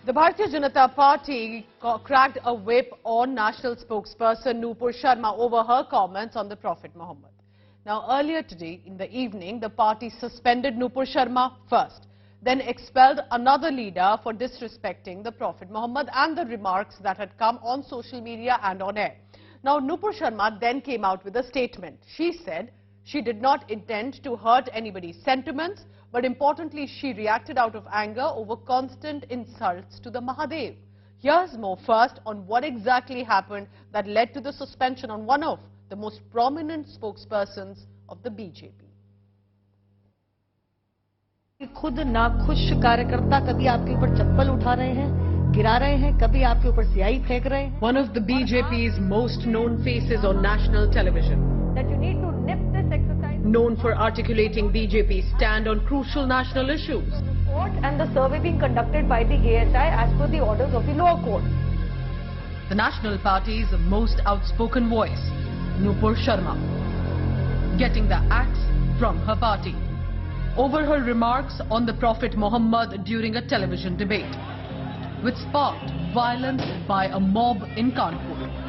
The Bharatiya Janata Party cracked a whip on national spokesperson Nupur Sharma over her comments on the Prophet Muhammad. Now, earlier today in the evening, the party suspended Nupur Sharma first, then expelled another leader for disrespecting the Prophet Muhammad and the remarks that had come on social media and on air. Now, Nupur Sharma then came out with a statement. She said she did not intend to hurt anybody's sentiments, but importantly, she reacted out of anger over constant insults to the Mahadev. Here's more first on what exactly happened that led to the suspension on one of the most prominent spokespersons of the BJP. खुद नाखुश कार्यकर्ता कभी आपके ऊपर चप्पल उठा रहे हैं, गिरा रहे हैं, कभी आपके ऊपर स्याही फेंक रहे हैं. One of the BJP's most known faces on national television. That you need to nip this exercise. Known for articulating BJP's stand on crucial national issues. Report and the survey being conducted by the ASI as per the orders of the lower court. The National Party's most outspoken voice, Nupur Sharma, getting the axe from her party over her remarks on the Prophet Muhammad during a television debate, which sparked violence by a mob in Kanpur.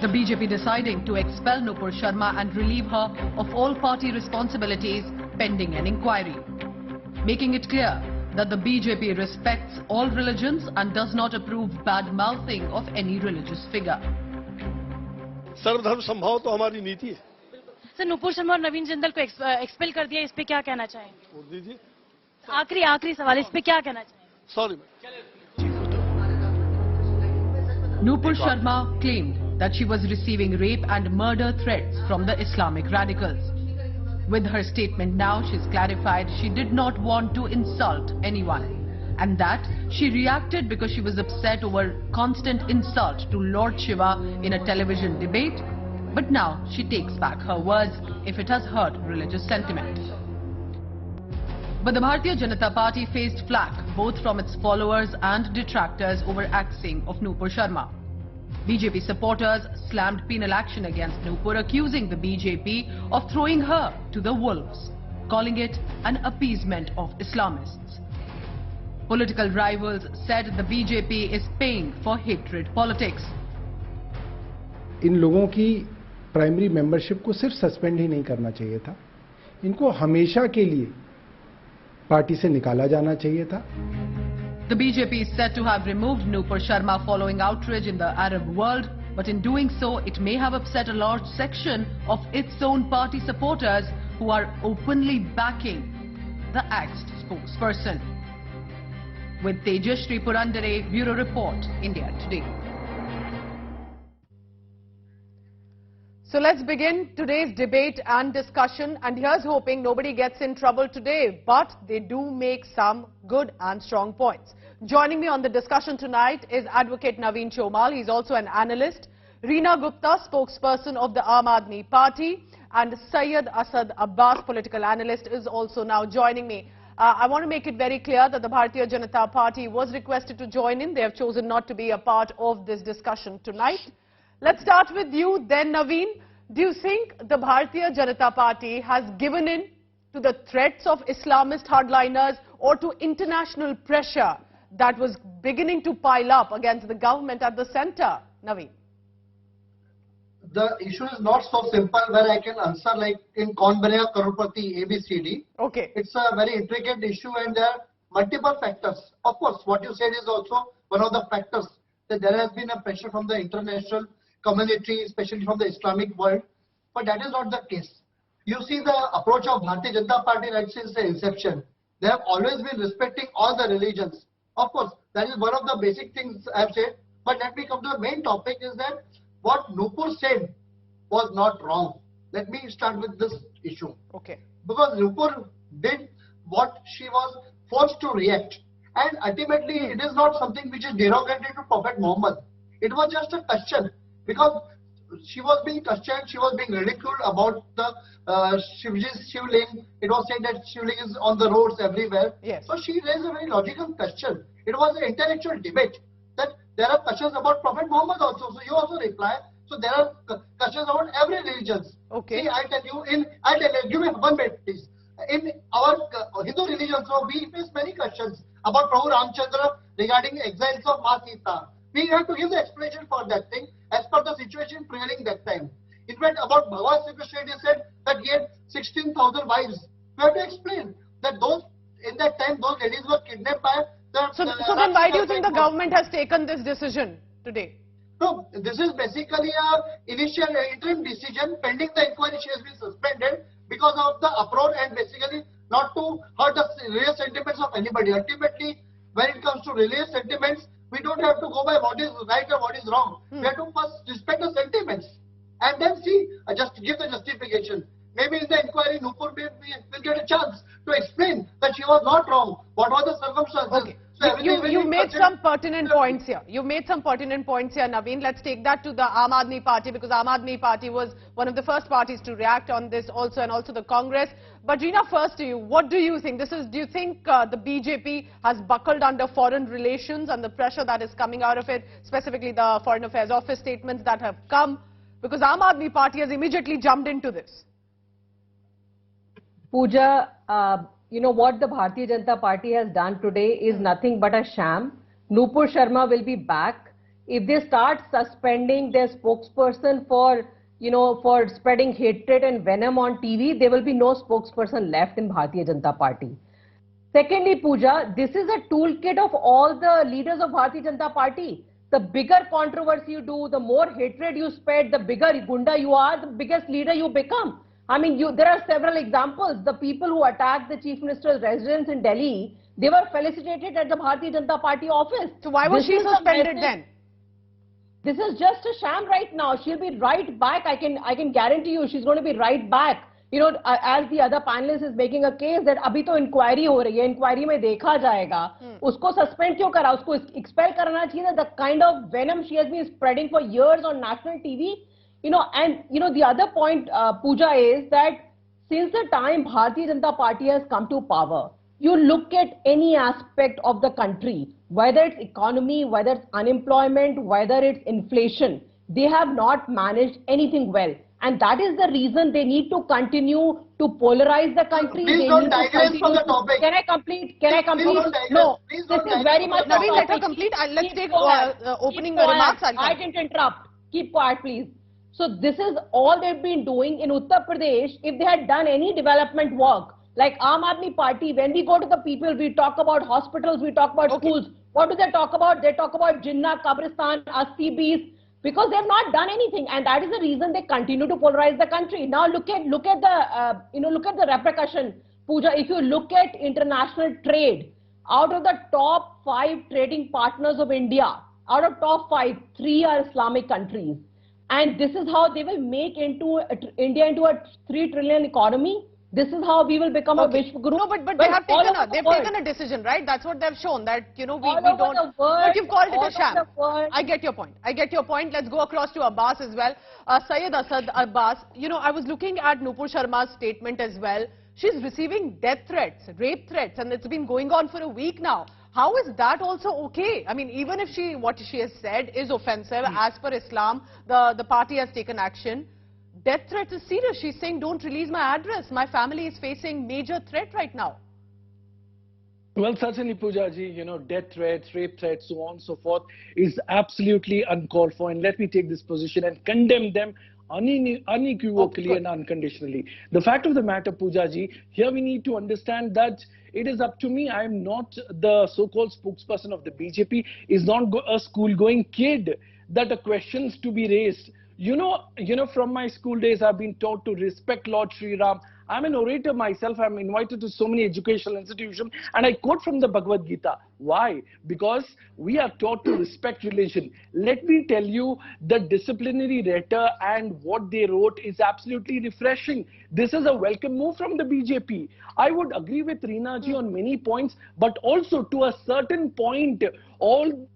The BJP deciding to expel Nupur Sharma and relieve her of all party responsibilities pending an inquiry, making it clear that the BJP respects all religions and does not approve bad-mouthing of any religious figure. सर्वधर्म संभाव तो हमारी नीति है. Sir, Nupur Sharma और नवीन जिंदल को expel कर दिया, इस पे क्या कहना चाहेंगे? आखिरी सवाल, इस पे क्या कहना चाहेंगे? Sorry. Nupur Sharma claimed that she was receiving rape and murder threats from the Islamic radicals. With her statement now, she's clarified she did not want to insult anyone and that she reacted because she was upset over constant insult to Lord Shiva in a television debate. But now she takes back her words if it has hurt religious sentiment. But the Bharatiya Janata Party faced flack both from its followers and detractors over axing of Nupur Sharma. BJP supporters slammed penal action against Nupur, accusing the BJP of throwing her to the wolves, calling it an appeasement of Islamists. Political rivals said the BJP is paying for hatred politics. इन लोगों की primary membership को सिर्फ suspend ही नहीं करना चाहिए था, इनको हमेशा के लिए पार्टी से निकाला जाना चाहिए था. The BJP is said to have removed Nupur Sharma following outrage in the Arab world, but in doing so, it may have upset a large section of its own party supporters who are openly backing the axed spokesperson. With Tejashri Purandare, Bureau Report, India Today. So let's begin today's debate and discussion, and here's hoping nobody gets in trouble today, but they do make some good and strong points. Joining me on the discussion tonight is Advocate Naveen Chomal. He's also an analyst. Reena Gupta, spokesperson of the Aam Aadmi Party, and Syed Asad Abbas, political analyst, is also now joining me. I want to make it very clear that the Bharatiya Janata Party was requested to join in. They have chosen not to be a part of this discussion tonight. Let's start with you, then Naveen. Do you think the Bharatiya Janata Party has given in to the threats of Islamist hardliners or to international pressure that was beginning to pile up against the government at the centre? Naveen. The issue is not so simple where I can answer like in Kaun Banega Crorepati ABCD. Okay. It's a very intricate issue and there are multiple factors. Of course, what you said is also one of the factors, that there has been a pressure from the international community, especially from the Islamic world, but that is not the case. You see the approach of Bharatiya Janata Party right since the inception. They have always been respecting all the religions. Of course, that is one of the basic things I have said, but let me come to the main topic is that what Nupur said was not wrong. Let me start with this issue. Okay. Because Nupur did what she was forced to react. And ultimately, it is not something which is derogatory to Prophet Muhammad. It was just a question. Because she was being questioned, she was being ridiculed about the Shivling. It was said that Shivling is on the roads everywhere. Yes. So she raised a very logical question. It was an intellectual debate that there are questions about Prophet Muhammad also. So you also reply. So there are questions about every religion. Okay. See, I tell you, give me 1 minute please. In our Hindu religion, so we face many questions about Prabhu Ramchandra regarding exiles of Ma Sita. We have to give the explanation for that thing as per the situation prevailing that time. In fact, about Bhagwan Sri Krishna, it is said that he had 16,000 wives. We have to explain that those, in that time, those ladies were kidnapped by the... So then why do you think the government has taken this decision today? No, this is basically a initial interim decision. Pending the inquiry, she has been suspended because of the uproar and basically not to hurt the religious sentiments of anybody. Ultimately, when it comes to religious sentiments, we don't have to go by what is right or what is wrong. We have to first respect the sentiments and then see, just give the justification. Maybe in the inquiry, Nupur will get a chance to explain that she was not wrong. What were the circumstances? Okay. You made some pertinent points here. You made some pertinent points here, Naveen. Let's take that to the Aam Aadmi Party, because Aam Aadmi Party was one of the first parties to react on this also, and also the Congress. But Reena, first to you, what do you think? Do you think the BJP has buckled under foreign relations and the pressure that is coming out of it, specifically the Foreign Affairs Office statements that have come? Because Aam Aadmi Party has immediately jumped into this. Pooja, you know what the Bharatiya Janata Party has done today is nothing but a sham. Nupur Sharma will be back. If they start suspending their spokesperson for spreading hatred and venom on TV, there will be no spokesperson left in Bharatiya Janata Party. Secondly, Pooja, this is a toolkit of all the leaders of Bharatiya Janata Party. The bigger controversy you do, the more hatred you spread, the bigger gunda you are, the biggest leader you become. I mean, there are several examples. The people who attacked the Chief Minister's residence in Delhi, they were felicitated at the Bharatiya Janata Party office. So why was she suspended then? This is just a sham right now. She'll be right back. I can guarantee you she's going to be right back. You know, as the other panelist is making a case that abhi to inquiry ho rahi hai, inquiry mein dekha jayega. Usko suspend kyun kara? Usko expel karna chahiye. The kind of venom she has been spreading for years on national TV. You know, and you know, the other point, Pooja, is that since the time Bharatiya Janata Party has come to power, you look at any aspect of the country, whether it's economy, whether it's unemployment, whether it's inflation, they have not managed anything well. And that is the reason they need to continue to polarize the country. Please don't digress from the topic. Can I complete? Can I complete? No, this is very much... Naveen, let her complete. Let's take opening remarks. I didn't interrupt. Keep quiet, please. So this is all they've been doing in Uttar Pradesh. If they had done any development work, like Aam Aadmi Party, when we go to the people, we talk about hospitals, we talk about schools. What do they talk about? They talk about Jinnah, Kabristan, SCBs, because they have not done anything, and that is the reason they continue to polarize the country. Now look at the repercussion, Pooja. If you look at international trade, out of the top 5 trading partners of India, out of top 5, 3 are Islamic countries. And this is how they will make India into a 3 trillion economy. This is how we will become a Vishwa Guru. No, but they have taken a decision, right? That's what they've shown, that, you know, we don't... But you've called it a sham. I get your point. I get your point. Let's go across to Abbas as well. Syed, Asad, Abbas, you know, I was looking at Nupur Sharma's statement as well. She's receiving death threats, rape threats, and it's been going on for a week now. How is that also okay? I mean, even if what she has said is offensive, as per Islam, the party has taken action. Death threats is serious. She's saying, don't release my address. My family is facing major threat right now. Well, certainly, Pooja ji, you know, death threats, rape threats, so on and so forth, is absolutely uncalled for. And let me take this position and condemn them unequivocally and unconditionally. The fact of the matter, Pooja ji, here we need to understand that it is up to me. I am not the so-called spokesperson of the BJP. Is not a school-going kid that are questions to be raised. You know, from my school days, I've been taught to respect Lord Sri Ram. I'm an orator myself. I'm invited to so many educational institutions, and I quote from the Bhagavad Gita. Why? Because we are taught to respect religion. Let me tell you, the disciplinary letter and what they wrote is absolutely refreshing. This is a welcome move from the BJP. I would agree with Reena ji on many points, but also to a certain point, all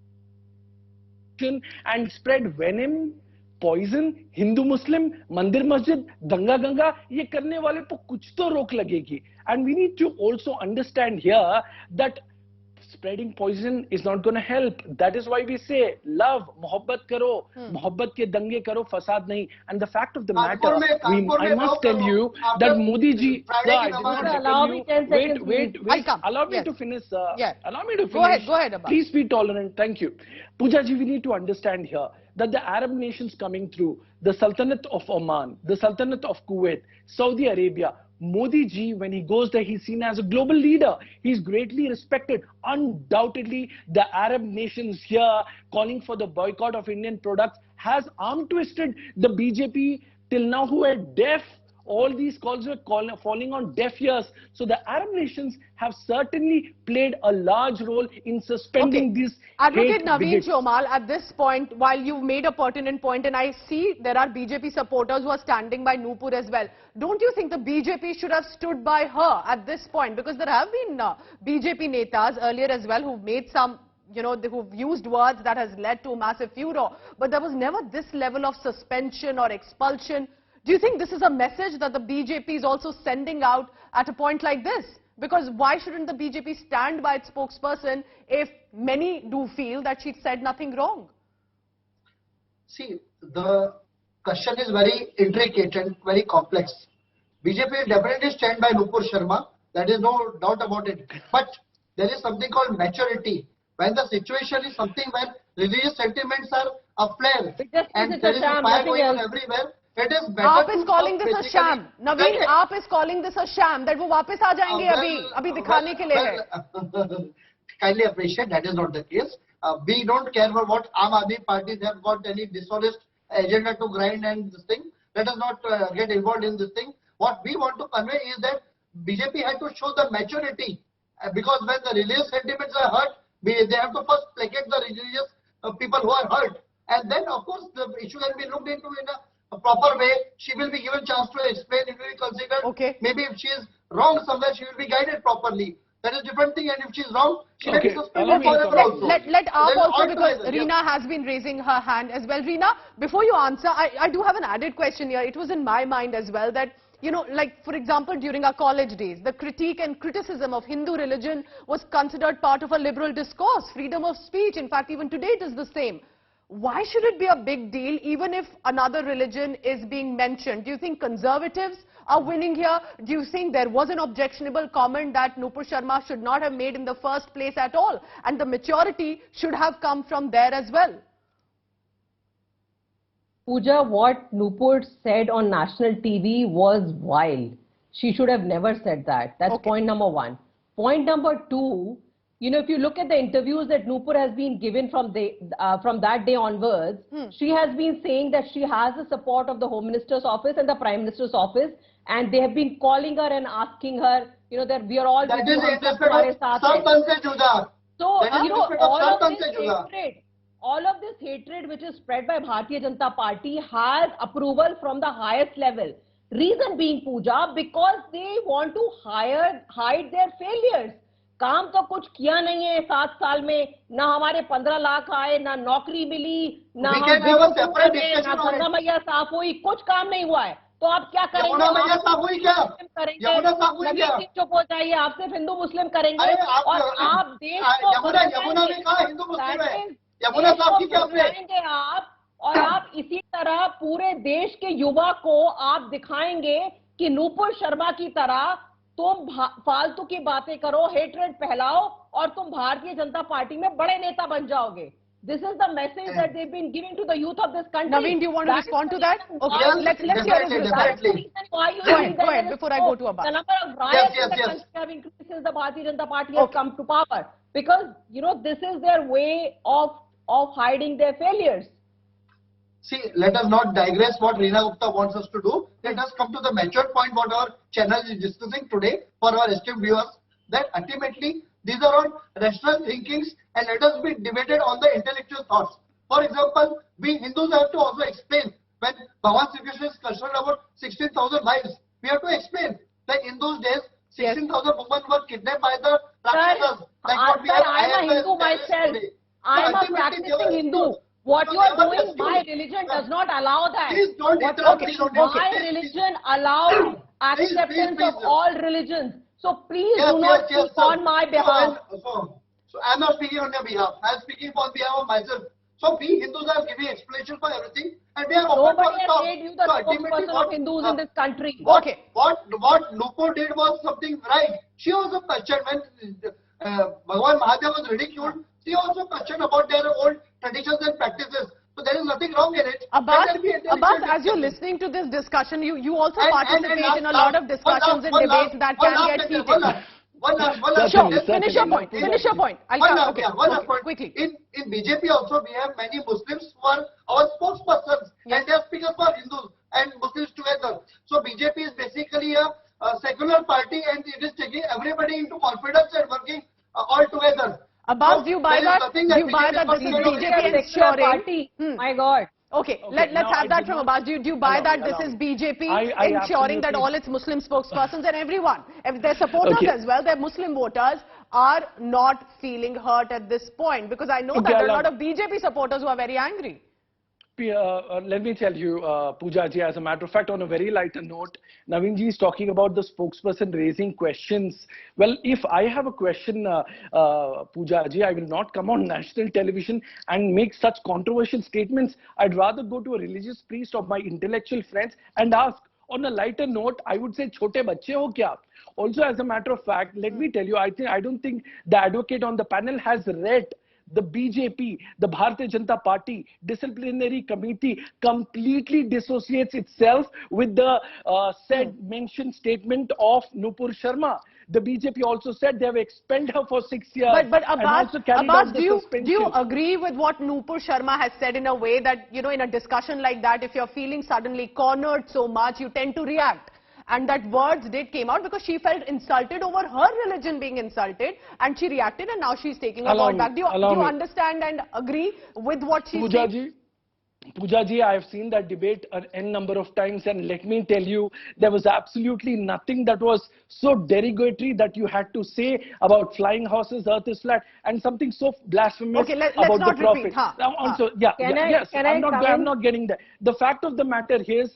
and spread venom, poison, Hindu Muslim, Mandir Masjid, Ganga, ये करने वाले पे कुछ तो रोक लगेगी. And we need to also understand here that spreading poison is not going to help. That is why we say love, mohabbat karo, mohabbat ke dange karo, fasad nahi. And the fact of the matter, I must tell you that Modi ji, I did not allow me 10 seconds. Wait. Allow me to finish. Allow me to finish. Go ahead, Abbas. Please be tolerant. Thank you. Pooja ji, we need to understand here that the Arab nations coming through, the Sultanate of Oman, the Sultanate of Kuwait, Saudi Arabia, Modi ji, when he goes there, he's seen as a global leader. He's greatly respected. Undoubtedly, the Arab nations here calling for the boycott of Indian products has arm twisted the BJP till now, who are deaf. All these calls were falling on deaf ears. So the Arab nations have certainly played a large role in suspending this. Advocate Naveen Chomal, at this point, while you've made a pertinent point, and I see there are BJP supporters who are standing by Nupur as well, don't you think the BJP should have stood by her at this point? Because there have been BJP netas earlier as well who've made some, who've used words that has led to a massive furor. But there was never this level of suspension or expulsion. Do you think this is a message that the BJP is also sending out at a point like this? Because why shouldn't the BJP stand by its spokesperson if many do feel that she said nothing wrong? See, the question is very intricate and very complex. BJP will definitely stand by Nupur Sharma. There is no doubt about it. But there is something called maturity. When the situation is something where religious sentiments are aflare and there is a fire going on everywhere, it is better. Aap is calling this a sham. Naveen, Aap is calling this a sham. That wo वापस आ जाएंगे अभी दिखाने के लिए है. Kindly appreciate that is not the case. We don't care for what Aam Aadmi parties have got any dishonest agenda to grind and this thing. Let us not get involved in this thing. What we want to convey is that BJP had to show the maturity because when the religious sentiments are hurt, they have to first placate the religious people who are hurt, and then of course the issue can be looked into in a proper way. She will be given chance to explain. It will be considered. Okay. Maybe if she is wrong somewhere, she will be guided properly. That is a different thing. And if she is wrong, she may be suspended forever also. Let Aap also, because Reena has been raising her hand as well. Reena, before you answer, I do have an added question here. It was in my mind as well that, like for example, during our college days, the critique and criticism of Hindu religion was considered part of a liberal discourse, freedom of speech. In fact, even today it is the same. Why should it be a big deal even if another religion is being mentioned? Do you think conservatives are winning here? Do you think there was an objectionable comment that Nupur Sharma should not have made in the first place at all? And the maturity should have come from there as well. Pooja, what Nupur said on national TV was wild. She should have never said that. That's point number one. Point number two, if you look at the interviews that Nupur has been given from that day onwards, she has been saying that she has the support of the Home Minister's office and the Prime Minister's office, and they have been calling her and asking her, that we are all... That is interpreted of So, all of this hatred which is spread by Bharatiya Janata Party has approval from the highest level. Reason being, Pooja, because they want to hide their failures. काम तो कुछ किया नहीं है 7 साल में, ना हमारे 15 लाख आए, ना नौकरी मिली, ना गंगा मैया साफ हुई, कुछ काम नहीं हुआ है. तो आप क्या करेंगे? नवीन चुप हो जाइए, आप सिर्फ हिंदू मुस्लिम करेंगे और आप देश को बदलाएंगे आप, और आप इसी तरह पूरे देश के युवा को आप दिखाएंगे कि नूपुर शर्मा की तरह तुम फालतू की बातें करो, हेट्रेड फैलाओ और तुम भारतीय जनता पार्टी में बड़े नेता बन जाओगे. This is the message that they've been giving to the youth of this country. Naveen, do you want to respond to that? Okay, let's hear it. That's the reason why you go ahead before I go to Abbas. The number of riots in the country have increased since the Bharatiya Janata Party has come to power. Because, this is their way of hiding their failures. See, let us not digress what Reena Gupta wants us to do. Let us come to the mature point what our channel is discussing today for our esteemed viewers, that ultimately these are all rational thinkings and let us be debated on the intellectual thoughts. For example, we Hindus have to also explain when Bhagwan Sri Krishna is concerned about 16,000 wives. We have to explain that in those days 16,000 women were kidnapped by the Rakshasas. I am a Hindu myself. I am a practicing Hindu. What you are doing, my religion does not allow that. Please don't interrupt me. My religion allows acceptance of all religions. So please do not speak on my behalf. So I'm not speaking on your behalf. I'm speaking on behalf of myself. So we Hindus are giving explanation for everything, and we are open for Nobody the has talk. made you the spokesperson of Hindus in this country. What Nupur did was something right. She also questioned when Bhagwan Mahadev was ridiculed. She also questioned about their old traditions and practices. So there is nothing wrong in it. Abbas, as you're listening to this discussion, you also participate in a lot of discussions and debates that can get heated. Sure, finish your point. Finish your point. Quickly. In BJP also, we have many Muslims who are our spokespersons, and they are speakers for Hindus and Muslims together. So BJP is basically a secular party, and it is taking everybody into confidence and working all together. Abbas, So do you buy that? Do you buy that this is BJP ensuring? My God. Okay, let's have that from Abbas. Do you buy that this is BJP ensuring that all its Muslim spokespersons and everyone, their supporters as well, their Muslim voters are not feeling hurt at this point? Because I know that there are a lot of BJP supporters who are very angry. Let me tell you, Pooja ji, as a matter of fact, on a very lighter note, Naveen ji is talking about the spokesperson raising questions. Well, if I have a question, Pooja ji, I will not come on national television and make such controversial statements. I'd rather go to a religious priest of my intellectual friends and ask. On a lighter note, I would say, chote bachche ho kya? Also, as a matter of fact, let me tell you, I don't think the advocate on the panel has read the BJP, the Bharatiya Janata Party disciplinary committee completely dissociates itself with the mentioned statement of Nupur Sharma. The BJP also said they have expelled her for 6 years. But Abbas, do you agree with what Nupur Sharma has said in a way that, you know, in a discussion like that, if you're feeling suddenly cornered so much, you tend to react? And that words came out because she felt insulted over her religion being insulted, and she reacted, and now she's taking her word back. Do you understand and agree with what she said? Pooja ji, I have seen that debate an n number of times, and let me tell you, there was absolutely nothing that was so derogatory that you had to say about flying horses, earth is flat, and something so blasphemous about the Prophet. Also, I'm not getting that. The fact of the matter here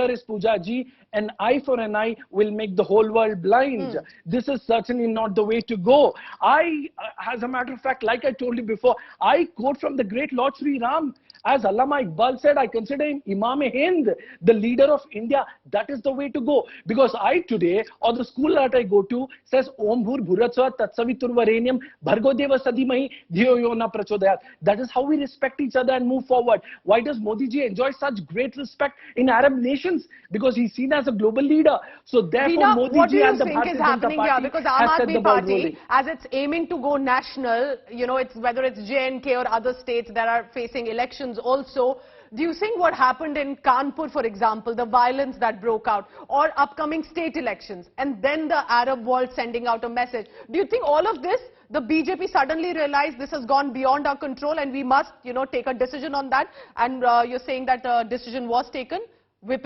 is Pooja ji, an eye for an eye will make the whole world blind. This is certainly not the way to go. As a matter of fact, like I told you before, I quote from the great Lord Sri Ram. As Allama Iqbal said, I consider him Imam-e-Hind, the leader of India. That is the way to go. Because I today, or the school that I go to, says Om Bhur Bhuratsva Tatsavitur Varenyam Bhargo Deva Sadimahi Dhiyo Yona Prachodayat. That is how we respect each other and move forward. Why does Modi ji enjoy such great respect in Arab nations? Because he's seen as a global leader. So therefore, Reena, Modi what do ji you and the think is Bharatiya happening Janata here? Party Because has Aam set the Aadmi ball Party, rolling. as it's aiming to go national, you know, it's whether it's J&K or other states that are facing elections also. Do you think what happened in Kanpur, for example, the violence that broke out, or upcoming state elections, and then the Arab world sending out a message, do you think all of this, the BJP suddenly realized this has gone beyond our control and we must, you know, take a decision on that? And you're saying that a decision was taken, whip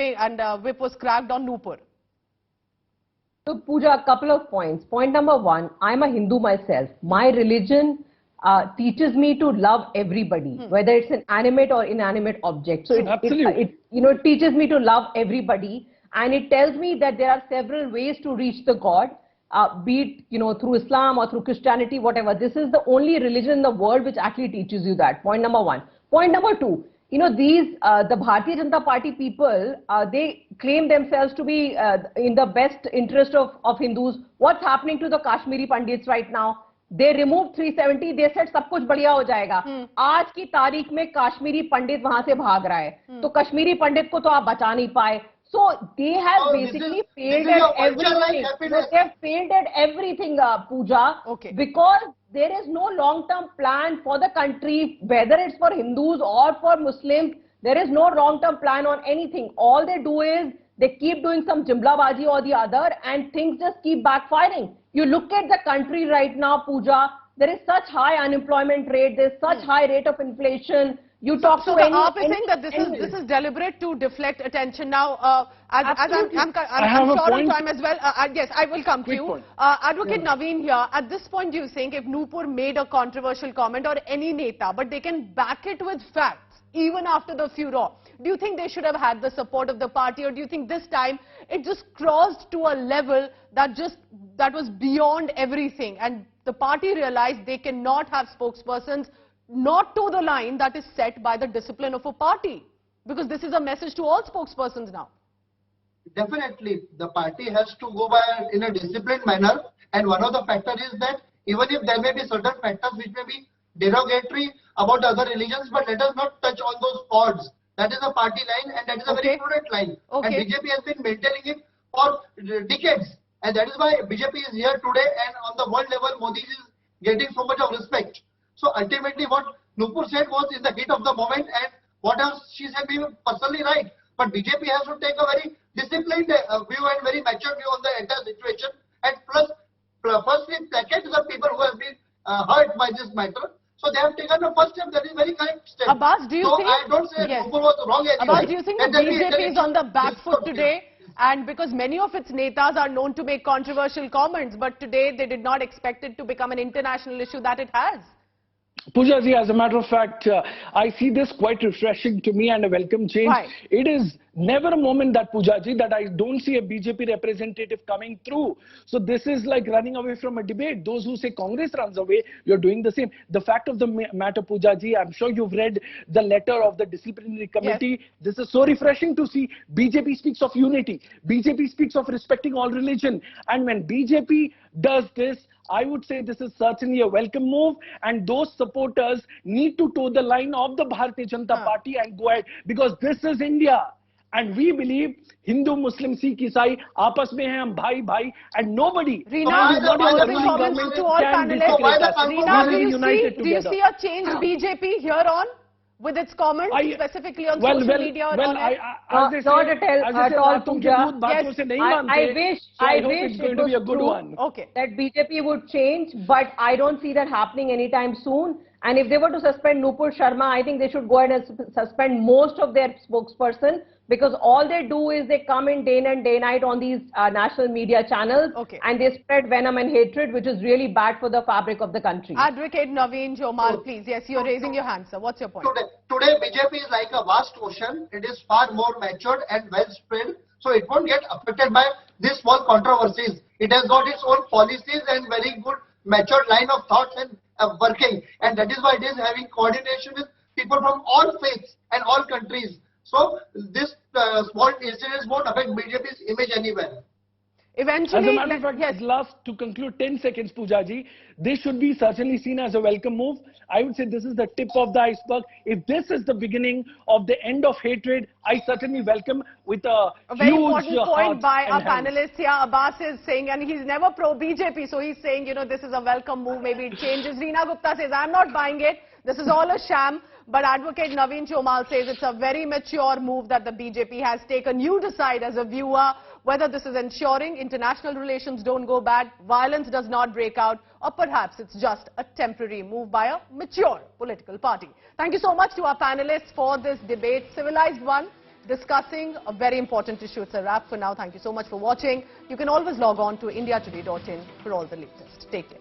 was cracked on Nupur. So Pooja, a couple of points. Point number one, I'm a Hindu myself. My religion teaches me to love everybody, whether it's an animate or inanimate object. So it teaches me to love everybody, and it tells me that there are several ways to reach the God, be it through Islam or through Christianity, whatever. This is the only religion in the world which actually teaches you that. Point number one. Point number two. The Bharatiya Janata Party people, they claim themselves to be in the best interest of Hindus. What's happening to the Kashmiri Pandits right now? They removed 370. They said सब कुछ बढ़िया हो जाएगा. आज की तारीख में कश्मीरी पंडित वहां से भाग रहा है. तो कश्मीरी पंडित को तो आप बचा नहीं पाए. So they have basically failed at everything. They have failed at everything, Pooja. Okay. Because there is no long-term plan for the country, whether it's for Hindus or for Muslims. There is no long-term plan on anything. All they do is they keep doing some jimlabaji or the other, and things just keep backfiring. You look at the country right now, Pooja, there is such high unemployment rate, there's such high rate of inflation. You talk to any... So the think that this is deliberate to deflect attention. Now, as I'm short on time as well, yes, I will come to you. Advocate Naveen here, at this point do you think if Nupur made a controversial comment, or any neta, but they can back it with facts, even after the furor, do you think they should have had the support of the party, or do you think this time it just crossed to a level that was beyond everything, and the party realized they cannot have spokespersons not to the line that is set by the discipline of a party. Because this is a message to all spokespersons now. Definitely, the party has to go by in a disciplined manner. And one of the factors is that even if there may be certain factors which may be derogatory about other religions, but let us not touch on those chords. That is a party line and that is a very prudent line. And BJP has been maintaining it for decades. And that is why BJP is here today, and on the world level, Modi is getting so much of respect. So ultimately what Nupur said was in the heat of the moment, and what else she said we were personally right. But BJP has to take a very disciplined view and very mature view on the entire situation. And plus, firstly, placate the people who have been hurt by this matter. So they have taken the first step. That is very correct step. Abbas, do you think? I don't say Nupur was wrong anyway. Abbas, do you think the BJP is on the back foot today? And because many of its netas are known to make controversial comments, but today they did not expect it to become an international issue that it has. Pooja ji, as a matter of fact, I see this quite refreshing to me and a welcome change. Why? It is never a moment that, Pooja ji, that I don't see a BJP representative coming through. So this is like running away from a debate. Those who say Congress runs away, you're doing the same. The fact of the matter, Pooja ji, I'm sure you've read the letter of the disciplinary committee. Yes. This is so refreshing to see. BJP speaks of unity. BJP speaks of respecting all religion. And when BJP does this, I would say this is certainly a welcome move, and those supporters need to toe the line of the Bharatiya Janata Party and go ahead, because this is India. And we believe Hindu, Muslim, Sikh, Isai, aapas mein hai, hum bhai bhai, and nobody. Reena, comments to all panelists. Reena, do you see a changed BJP here on? With its comments, specifically on social media or on it? Not at all, Pooja. Yes, I wish it's going to be a good one. That BJP would change, but I don't see that happening anytime soon. And if they were to suspend Nupur Sharma, I think they should go ahead and suspend most of their spokesperson, because all they do is they come in day and day night on these national media channels and they spread venom and hatred, which is really bad for the fabric of the country. Advocate Naveen Chomal, please. Yes, you're raising your hand, sir. What's your point? Today BJP is like a vast ocean. It is far more matured and well spread. So it won't get affected by these small controversies. It has got its own policies and very good matured line of thoughts and working. And that is why it is having coordination with people from all faiths and all countries. So this small incidents won't affect BJP's image anywhere. Eventually, as a matter of fact, yes. Last to conclude, 10 seconds, Pooja ji. This should be certainly seen as a welcome move. I would say this is the tip of the iceberg. If this is the beginning of the end of hatred, I certainly welcome with a very huge important point by our panelists here. Abbas is saying, and he's never pro-BJP, so he's saying, you know, this is a welcome move. Maybe it changes. Reena Gupta says, I'm not buying it. This is all a sham. But Advocate Naveen Chomal says it's a very mature move that the BJP has taken. You decide as a viewer whether this is ensuring international relations don't go bad, violence does not break out, or perhaps it's just a temporary move by a mature political party. Thank you so much to our panelists for this debate, civilized one, discussing a very important issue. It's a wrap for now. Thank you so much for watching. You can always log on to indiatoday.in for all the latest. Take care.